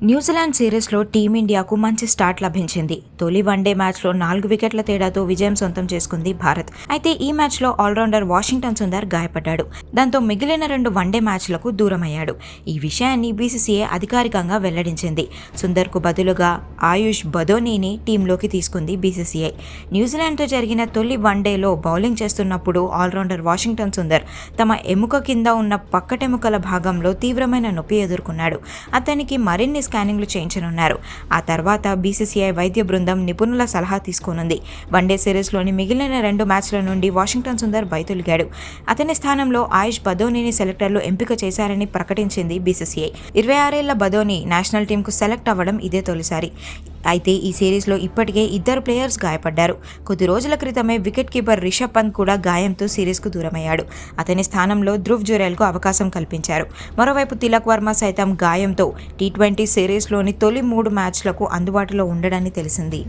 New Zealand సిరీస్లో టీమిండియాకు మంచి స్టార్ట్ లభించింది. తొలి వన్డే మ్యాచ్లో 4 వికెట్ల తేడాతో విజయం సొంతం చేసుకుంది భారత్. అయితే ఈ మ్యాచ్లో ఆల్రౌండర్ వాషింగ్టన్ సుందర్ గాయపడ్డాడు. దాంతో మిగిలిన 2 వన్డే మ్యాచ్లకు దూరమయ్యాడు. ఈ విషయాన్ని బీసీసీఐ అధికారికంగా వెల్లడించింది. సుందర్కు బదులుగా ఆయుష్ బదోనీని టీంలోకి తీసుకుంది బీసీసీఐ. న్యూజిలాండ్తో జరిగిన తొలి వన్డేలో బౌలింగ్ చేస్తున్నప్పుడు ఆల్రౌండర్ వాషింగ్టన్ సుందర్ తమ ఎముక కింద ఉన్న పక్కటెముకల భాగంలో తీవ్రమైన నొప్పి ఎదుర్కొన్నాడు. అతనికి మరిన్ని స్కానింగ్లు చేయించనున్నారు. ఆ తర్వాత బీసీసీఐ వైద్య బృందం నిపుణుల సలహా తీసుకోనుంది. వన్డే సిరీస్లోని మిగిలిన 2 మ్యాచ్ల నుండి వాషింగ్టన్ సుందర్ వైదొలిగాడు. అతని స్థానంలో ఆయుష్ బదోనీని సెలెక్టర్లు ఎంపిక చేశారని ప్రకటించింది బీసీసీఐ. 26 ఏళ్ల బదోనీ నేషనల్ టీంకు సెలెక్ట్ అవ్వడం ఇదే తొలిసారి. అయితే ఈ సిరీస్లో ఇప్పటికే 2 ప్లేయర్స్ గాయపడ్డారు. కొద్ది రోజుల క్రితమే వికెట్ కీపర్ రిషబ్ పంత్ కూడా గాయంతో సిరీస్కు దూరమయ్యాడు. అతని స్థానంలో ధ్రువ్ జురేల్కు అవకాశం కల్పించారు. మరోవైపు తిలక్ వర్మ సైతం గాయంతో టీ20 సిరీస్లోని తొలి 3 మ్యాచ్లకు అందుబాటులో ఉండడని తెలిసింది.